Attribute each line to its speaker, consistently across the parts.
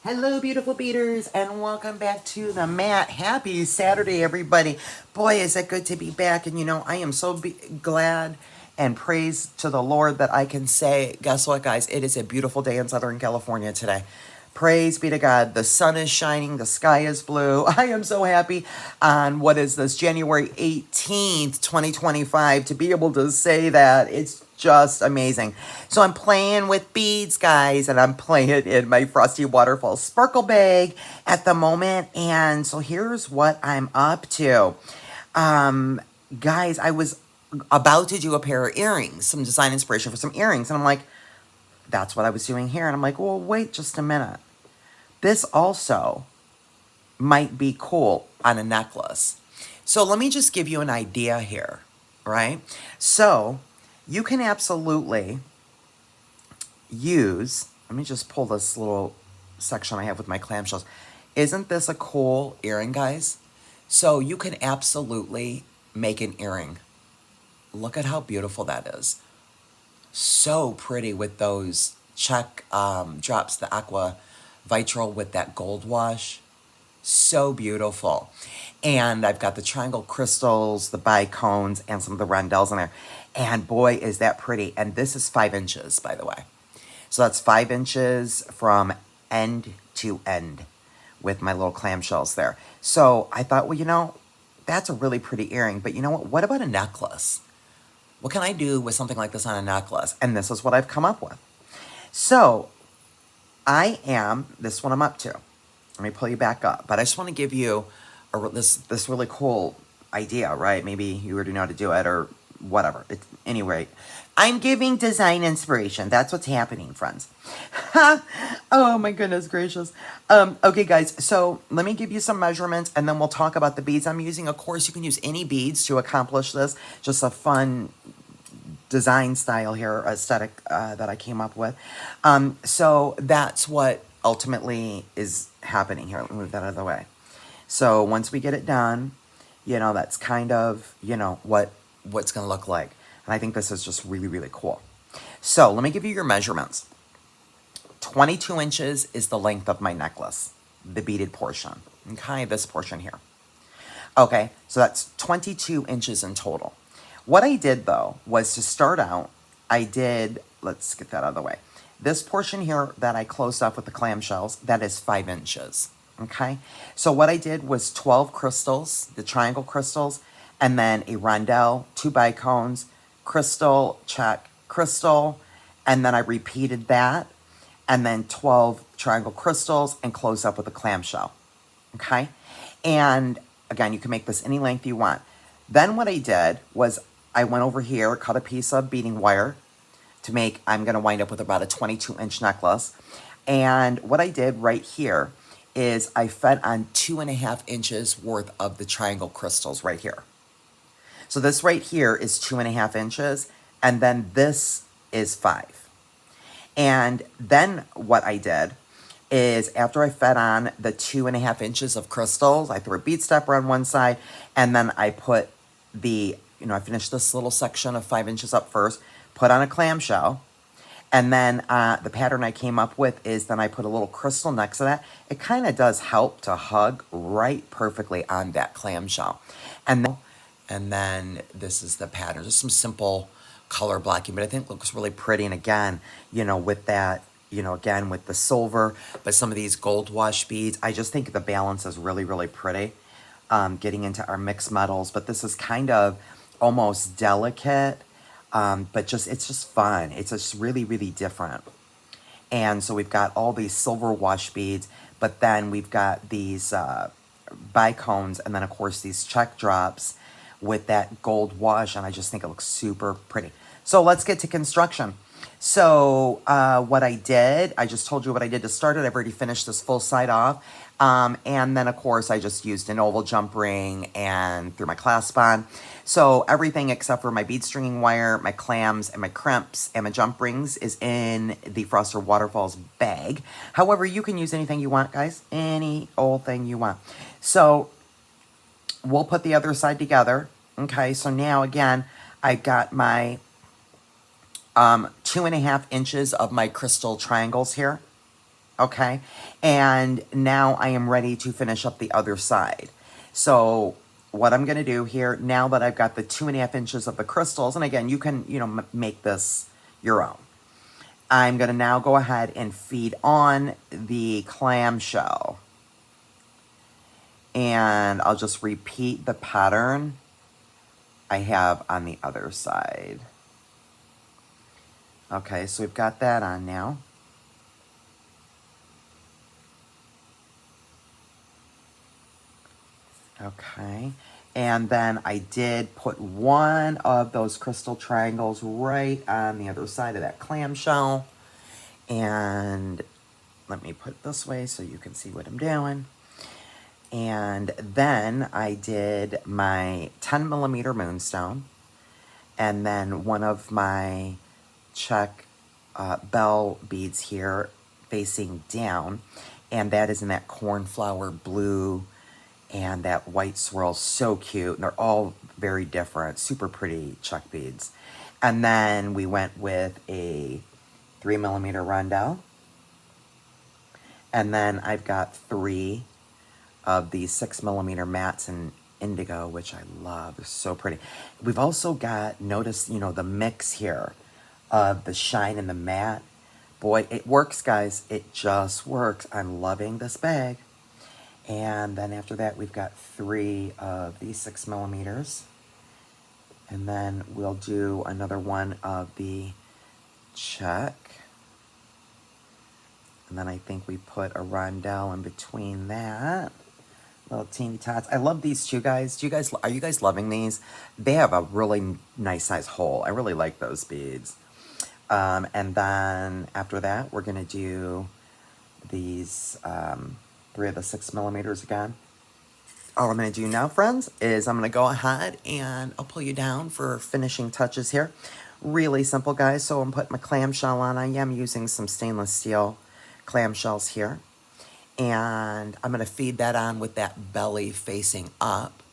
Speaker 1: Hello, beautiful beaters, and welcome back to the mat. Happy Saturday, everybody. Boy, is it good to be back. And I am so glad and praise to the Lord that I can say, guess what, guys? It is a beautiful day in Southern California today. Praise be to God. The sun is shining. The sky is blue. I am so happy on what is this, January 18th, 2025, to be able to say that. It's just amazing. So I'm playing with beads, guys, and I'm playing it in my Frosty Waterfalls Sparkle Bag at the moment. And so here's what I'm up to. Guys, I was about to do a pair of earrings, some design inspiration for some earrings. And I'm like, that's what I was doing here. And I'm like, well, wait just a minute. This also might be cool on a necklace. So let me just give you an idea here, right? So you can absolutely use, let me just pull this little section I have with my clamshells. Isn't this a cool earring, guys? So you can absolutely make an earring. Look at how beautiful that is. So pretty with those check drops, the aqua vitral with that gold wash. So beautiful. And I've got the triangle crystals, the bicones, and some of the rondelles in there. And boy, is that pretty. And this is 5 inches, by the way. So that's 5 inches from end to end with my little clamshells there. So I thought, well, that's a really pretty earring. But you know what? What about a necklace? What can I do with something like this on a necklace? And this is what I've come up with. So this one I'm up to. Let me pull you back up. But I just want to give you this really cool idea, right? Maybe you already know how to do it or whatever. Anyway, I'm giving design inspiration. That's what's happening, friends. Oh my goodness gracious. Okay, guys, so let me give you some measurements and then we'll talk about the beads I'm using. Of course, you can use any beads to accomplish this. Just a fun design style here, aesthetic that I came up with. So that's what ultimately is happening here. Let me move that out of the way. So once we get it done, that's kind of, what's going to look like. And I think this is just really, really cool. So let me give you your measurements. 22 inches is the length of my necklace, the beaded portion. Okay, this portion here. Okay, so that's 22 inches in total. What I did, though, was to start out, let's get that out of the way. This portion here that I closed off with the clamshells, that is 5 inches. Okay, so what I did was 12 crystals, the triangle crystals, and then a rondelle, 2 bicones, crystal, check, crystal, and then I repeated that, and then 12 triangle crystals and closed up with a clamshell. Okay, and again, you can make this any length you want. Then what I did was I went over here, cut a piece of beading wire to make, I'm going to wind up with about a 22-inch necklace. And what I did right here is I fed on 2.5 inches worth of the triangle crystals right here. So this right here is 2.5 inches, and then this is 5. And then what I did is after I fed on the 2.5 inches of crystals, I threw a bead stepper on one side, and then I put I finished this little section of 5 inches up first, put on a clamshell, and then the pattern I came up with is then I put a little crystal next to that. It kind of does help to hug right perfectly on that clamshell. And then this is the pattern. Just some simple color blocking, but I think it looks really pretty. And again, with that, again, with the silver, but some of these gold wash beads, I just think the balance is really, really pretty. Getting into our mixed metals, but this is kind of almost delicate, but it's just fun. It's just really, really different. And so we've got all these silver wash beads, but then we've got these bicones, and then of course these check drops with that gold wash, and I just think it looks super pretty. So let's get to construction. So what I did, I just told you what I did to start it. I've already finished this full side off. And then, of course, I just used an oval jump ring and threw my clasp on. So everything except for my bead stringing wire, my clams, and my crimps, and my jump rings is in the Frosty Waterfalls bag. However, you can use anything you want, guys. Any old thing you want. So we'll put the other side together. Okay, so now, again, I've got my 2.5 inches of my crystal triangles here. Okay, and now I am ready to finish up the other side. So what I'm gonna do here, now that I've got the 2.5 inches of the crystals, and again, you can, make this your own. I'm gonna now go ahead and feed on the clamshell. And I'll just repeat the pattern I have on the other side. Okay, so we've got that on now. Okay, and then I did put one of those crystal triangles right on the other side of that clamshell. And let me put it this way so you can see what I'm doing. And then I did my 10mm moonstone, and then one of my check bell beads here facing down, and that is in that cornflower blue and that white swirl. So cute, and they're all very different, super pretty check beads. And then we went with a 3mm rondelle, and then I've got 3 of these 6mm mats in indigo, which I love. They're so pretty. We've also got, notice, the mix here of the shine and the matte. Boy, it works, guys. It just works. I'm loving this bag. And then after that, we've got 3 of these 6mm. And then we'll do another one of the check. And then I think we put a rondelle in between that. Little teeny tots. I love these two, guys. Are you guys loving these? They have a really nice size hole. I really like those beads. And then after that, we're gonna do these 3 of the 6mm again. All I'm gonna do now, friends, is I'm gonna go ahead and I'll pull you down for finishing touches here. Really simple, guys. So I'm putting my clamshell on. I am using some stainless steel clamshells here. And I'm going to feed that on with that belly facing up.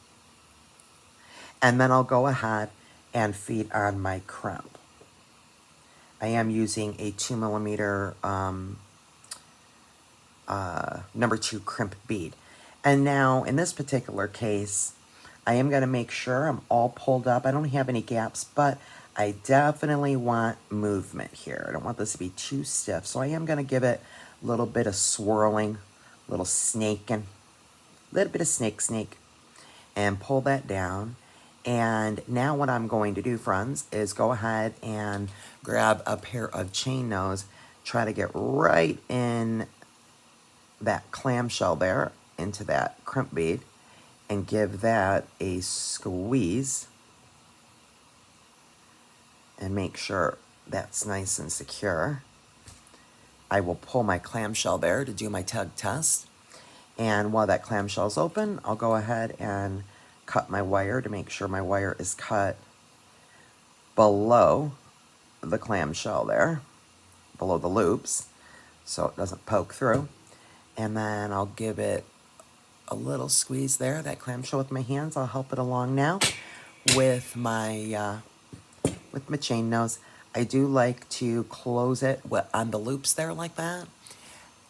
Speaker 1: And then I'll go ahead and feed on my crimp. I am using a 2mm number 2 crimp bead. And now, in this particular case, I am going to make sure I'm all pulled up. I don't have any gaps, but I definitely want movement here. I don't want this to be too stiff. So I am going to give it a little bit of swirling, little snaking, a little bit of snake, and pull that down. And now what I'm going to do, friends, is go ahead and grab a pair of chain nose, try to get right in that clamshell there, into that crimp bead, and give that a squeeze, and make sure that's nice and secure. I will pull my clamshell there to do my tug test. And while that clamshell is open, I'll go ahead and cut my wire to make sure my wire is cut below the clamshell there, below the loops, so it doesn't poke through. And then I'll give it a little squeeze there, that clamshell, with my hands. I'll help it along now with my chain nose. I do like to close it on the loops there like that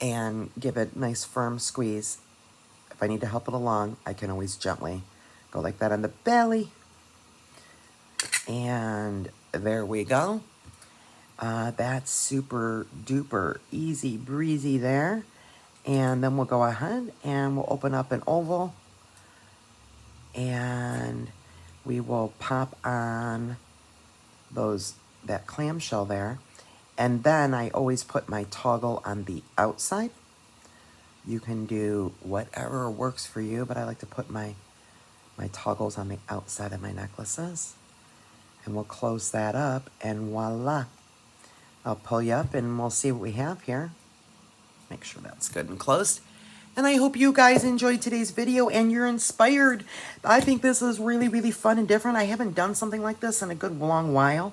Speaker 1: and give it a nice firm squeeze. If I need to help it along, I can always gently go like that on the belly. And there we go. That's super duper easy breezy there. And then we'll go ahead and we'll open up an oval. And we will pop on that clamshell there. And then I always put my toggle on the outside. You can do whatever works for you, but I like to put my toggles on the outside of my necklaces. And we'll close that up, and voila. I'll pull you up and we'll see what we have here. Make sure that's good and closed. And I hope you guys enjoyed today's video and you're inspired. I think this is really, really fun and different. I haven't done something like this in a good long while.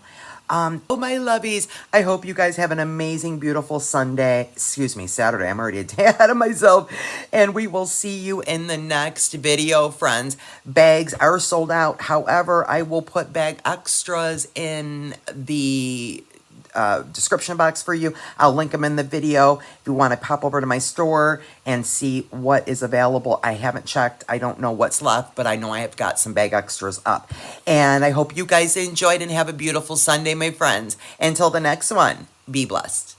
Speaker 1: Oh, my lovies, I hope you guys have an amazing, beautiful Saturday. I'm already a day ahead of myself. And we will see you in the next video, friends. Bags are sold out. However, I will put bag extras in the description box for you. I'll link them in the video if you want to pop over to my store and see what is available. I haven't checked. I don't know what's left, but I know I have got some bag extras up. And I hope you guys enjoyed and have a beautiful Sunday, my friends. Until the next one, be blessed.